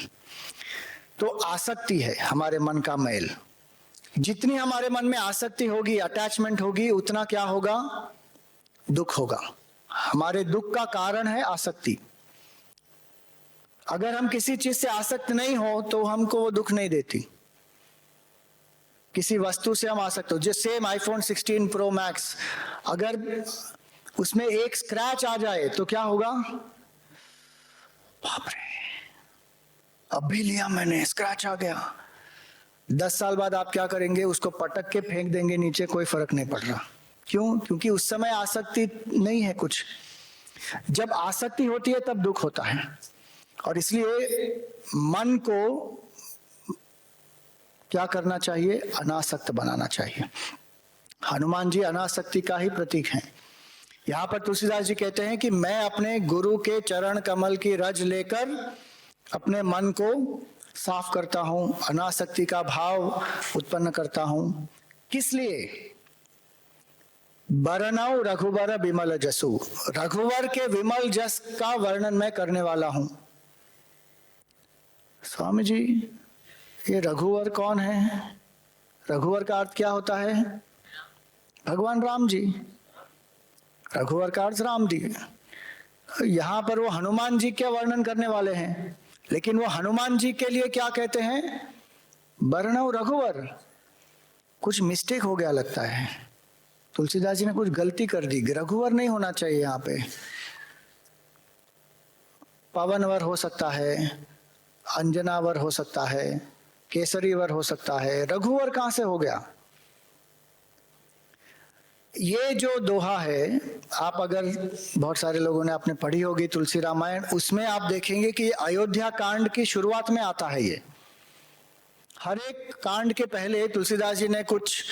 तो आसक्ति है हमारे मन का मैल। जितनी हमारे मन में आसक्ति होगी, अटैचमेंट होगी, उतना क्या होगा, दुख होगा। हमारे दुख का कारण है आसक्ति। अगर हम किसी चीज से आसक्त नहीं हो तो हमको वो दुख नहीं देती। किसी वस्तु से हम आसक्त हो, जो सेम आईफोन 16 प्रो मैक्स, अगर उसमें एक स्क्रैच आ जाए तो क्या होगा, बाप रे अभी लिया मैंने, स्क्रैच आ गया। 10 साल बाद आप क्या करेंगे, उसको पटक के फेंक देंगे नीचे, कोई फर्क नहीं पड़ रहा। क्यों? क्योंकि उस समय आसक्ति नहीं है कुछ। जब आसक्ति होती है तब दुख होता है। और इसलिए मन को क्या करना चाहिए, अनासक्त बनाना चाहिए। हनुमान जी अनासक्ति का ही प्रतीक हैं। यहाँ पर तुलसीदास जी कहते हैं कि मैं अपने गुरु के चरण कमल की रज लेकर अपने मन को साफ करता हूं, अनासक्ति का भाव उत्पन्न करता हूं। किस लिए? बरनऊ रघुबर विमल जसु, रघुवर के विमल जस का वर्णन मैं करने वाला हूं। स्वामी जी ये रघुवर कौन है? रघुवर का अर्थ क्या होता है? भगवान राम जी। रघुवर का अर्थ राम जी। यहां पर वो हनुमान जी क्या वर्णन करने वाले हैं, लेकिन वो हनुमान जी के लिए क्या कहते हैं, बरनऊ रघुवर। कुछ मिस्टेक हो गया लगता है, तुलसीदास जी ने कुछ गलती कर दी। रघुवर नहीं होना चाहिए यहाँ पे, पवनवर हो सकता है, अंजनावर हो सकता है, केसरीवर हो सकता है। रघुवर कहां से हो गया? ये जो दोहा है, आप अगर बहुत सारे लोगों ने आपने पढ़ी होगी तुलसी रामायण, उसमें आप देखेंगे कि अयोध्या कांड की शुरुआत में आता है। ये हर एक कांड के पहले तुलसीदास जी ने कुछ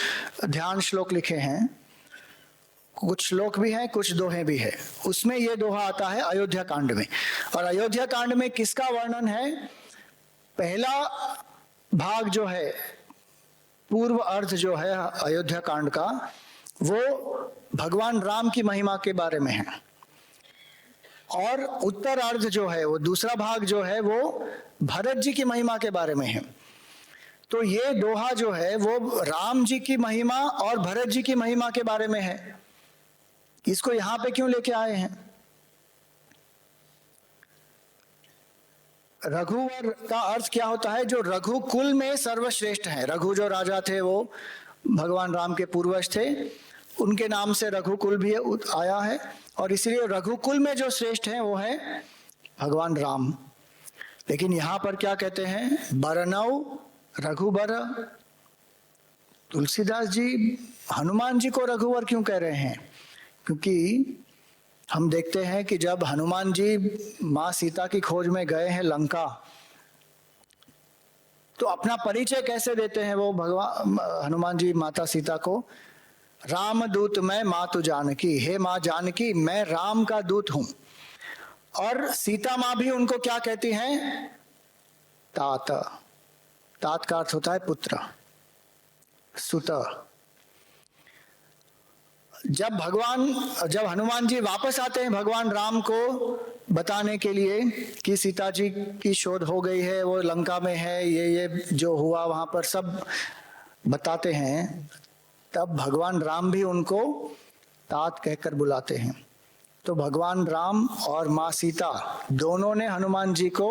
ध्यान श्लोक लिखे हैं, कुछ श्लोक भी हैं, कुछ दोहे भी है। उसमें ये दोहा आता है अयोध्या कांड में। और अयोध्या कांड में किसका वर्णन है? पहला भाग जो है, पूर्व अर्थ जो है अयोध्या कांड का, वो भगवान राम की महिमा के बारे में है, और उत्तर अर्ध जो है, वो दूसरा भाग जो है, वो भरत जी की महिमा के बारे में है। तो ये दोहा जो है वो राम जी की महिमा और भरत जी की महिमा के बारे में है। इसको यहां पे क्यों लेके आए हैं? रघुवर का अर्थ क्या होता है? जो रघुकुल में सर्वश्रेष्ठ है। रघु जो राजा थे वो भगवान राम के पूर्वज थे, उनके नाम से रघुकुल भी आया है, और इसलिए रघुकुल में जो श्रेष्ठ है वो है भगवान राम। लेकिन यहां पर क्या कहते हैं? बरनऊ रघुबर। तुलसीदास जी हनुमान जी को रघुवर क्यों कह रहे हैं? क्योंकि हम देखते हैं कि जब हनुमान जी माँ सीता की खोज में गए हैं लंका, तो अपना परिचय कैसे देते हैं वो भगवान हनुमान जी माता सीता को? राम दूत मैं मातु जानकी, हे माँ जानकी मैं राम का दूत हूं। और सीता माँ भी उनको क्या कहती हैं? तात। तात का अर्थ होता है पुत्र, सुत। जब हनुमान जी वापस आते हैं भगवान राम को बताने के लिए कि सीता जी की शोध हो गई है, वो लंका में है, ये जो हुआ वहां पर सब बताते हैं, तब भगवान राम भी उनको तात कहकर बुलाते हैं। तो भगवान राम और माँ सीता दोनों ने हनुमान जी को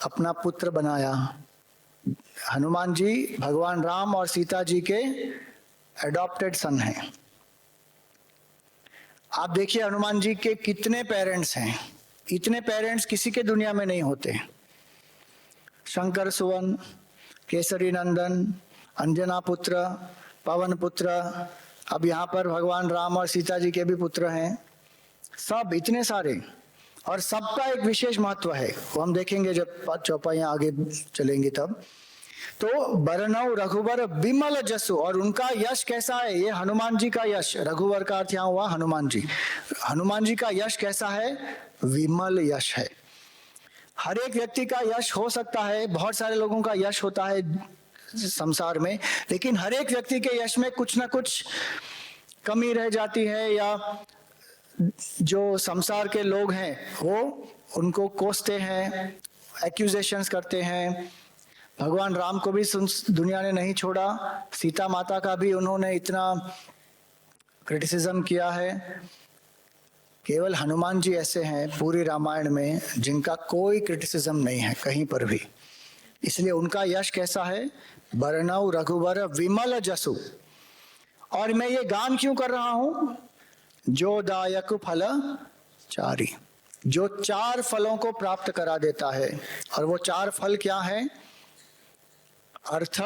अपना पुत्र बनाया। हनुमान जी भगवान राम और सीता जी के एडॉप्टेड सन हैं। आप देखिए हनुमान जी के कितने पेरेंट्स हैं। इतने पेरेंट्स किसी के दुनिया में नहीं होते। शंकर सुवन, केसरी नंदन, अंजना पुत्र, पवन पुत्र, अब यहाँ पर भगवान राम और सीता जी के भी पुत्र हैं। सब इतने सारे, और सबका एक विशेष महत्व है, वो हम देखेंगे जब चौपाइयां आगे चलेंगी तब। तो बरनऊ रघुवर विमल जसु, और उनका यश कैसा है? ये हनुमान जी का यश, रघुवर का अर्थ यहाँ हुआ हनुमान जी। हनुमान जी का यश कैसा है? विमल यश है। हर एक व्यक्ति का यश हो सकता है, बहुत सारे लोगों का यश होता है संसार में, लेकिन हर एक व्यक्ति के यश में कुछ ना कुछ कमी रह जाती है, या जो संसार के लोग हैं वो उनको कोसते हैं, एक्यूजेशंस करते हैं। भगवान राम को भी दुनिया ने नहीं छोड़ा, सीता माता का भी उन्होंने इतना क्रिटिसिज्म किया है। केवल हनुमान जी ऐसे हैं पूरी रामायण में जिनका कोई क्रिटिसिज्म नहीं है कहीं पर भी। इसलिए उनका यश कैसा है? बरनऊ रघुवर विमल जसु। और मैं ये गान क्यों कर रहा हूं? जो दायक फल चारि, जो 4 फलों को प्राप्त करा देता है। और वो 4 फल क्या है? अर्थ,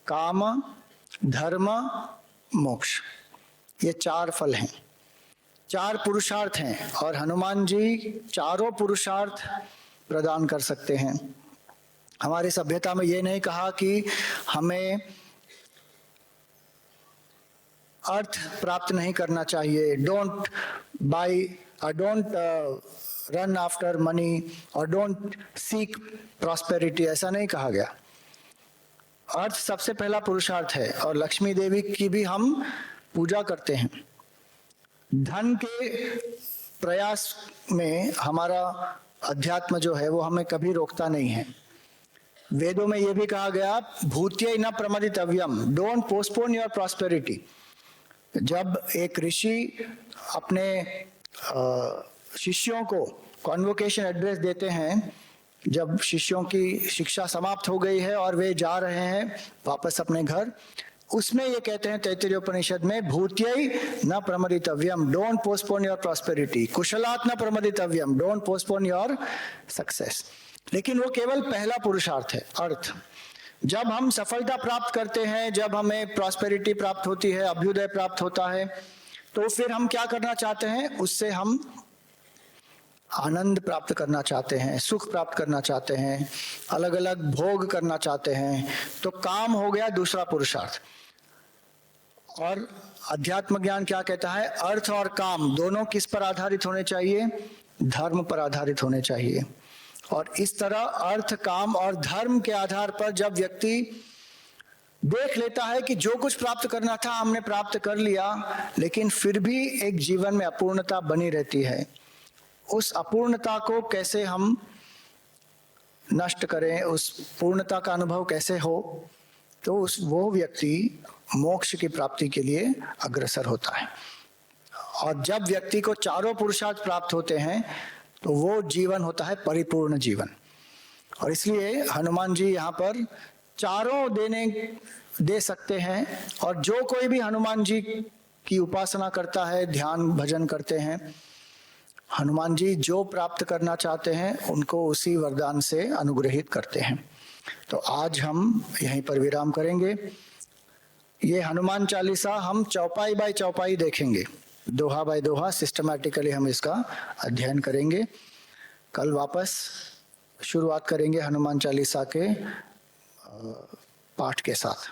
काम, धर्म, मोक्ष। ये 4 फल हैं, 4 पुरुषार्थ हैं, और हनुमान जी चारों पुरुषार्थ प्रदान कर सकते हैं। हमारी सभ्यता में ये नहीं कहा कि हमें अर्थ प्राप्त नहीं करना चाहिए, don't buy, don't run after money, और डोंट सीक प्रॉस्पेरिटी, ऐसा नहीं कहा गया। अर्थ सबसे पहला पुरुषार्थ है, और लक्ष्मी देवी की भी हम पूजा करते हैं। धन के प्रयास में हमारा अध्यात्म जो है वो हमें कभी रोकता नहीं है। वेदों में यह भी कहा गया, भूत्यै न प्रमदितव्यम, डोंट पोस्टपोन योर प्रॉस्पेरिटी। जब एक ऋषि अपने शिष्यों को कॉन्वोकेशन एड्रेस देते हैं, जब शिष्यों की शिक्षा समाप्त हो गई है और वे जा रहे हैं वापस अपने घर, उसमें ये कहते हैं तैत्तिरीय उपनिषद में, भूत्यै न प्रमदितव्यम, डोंट पोस्टपोन योर प्रॉस्पेरिटी, कुशलात् न प्रमदितव्यम, डोंट पोस्टपोन योर सक्सेस। लेकिन वो केवल पहला पुरुषार्थ है, अर्थ। जब हम सफलता प्राप्त करते हैं, जब हमें प्रॉस्पेरिटी प्राप्त होती है, अभ्युदय प्राप्त होता है, तो फिर हम क्या करना चाहते हैं? उससे हम आनंद प्राप्त करना चाहते हैं, सुख प्राप्त करना चाहते हैं, अलग अलग भोग करना चाहते हैं। तो काम हो गया दूसरा पुरुषार्थ। और अध्यात्म ज्ञान क्या कहता है? अर्थ और काम दोनों किस पर आधारित होने चाहिए? धर्म पर आधारित होने चाहिए। और इस तरह अर्थ, काम और धर्म के आधार पर जब व्यक्ति देख लेता है कि जो कुछ प्राप्त करना था हमने प्राप्त कर लिया, लेकिन फिर भी एक जीवन में अपूर्णता बनी रहती है, उस अपूर्णता को कैसे हम नष्ट करें, उस पूर्णता का अनुभव कैसे हो, तो वो व्यक्ति मोक्ष की प्राप्ति के लिए अग्रसर होता है। और जब व्यक्ति को चारों पुरुषार्थ प्राप्त होते हैं तो वो जीवन होता है परिपूर्ण जीवन। और इसलिए हनुमान जी यहाँ पर चारों दे सकते हैं। और जो कोई भी हनुमान जी की उपासना करता है, ध्यान भजन करते हैं, हनुमान जी जो प्राप्त करना चाहते हैं उनको उसी वरदान से अनुग्रहित करते हैं। तो आज हम यहीं पर विराम करेंगे। ये हनुमान चालीसा हम चौपाई बाय चौपाई देखेंगे, दोहा बाय दोहा सिस्टमैटिकली हम इसका अध्ययन करेंगे। कल वापस शुरुआत करेंगे हनुमान चालीसा के पाठ के साथ।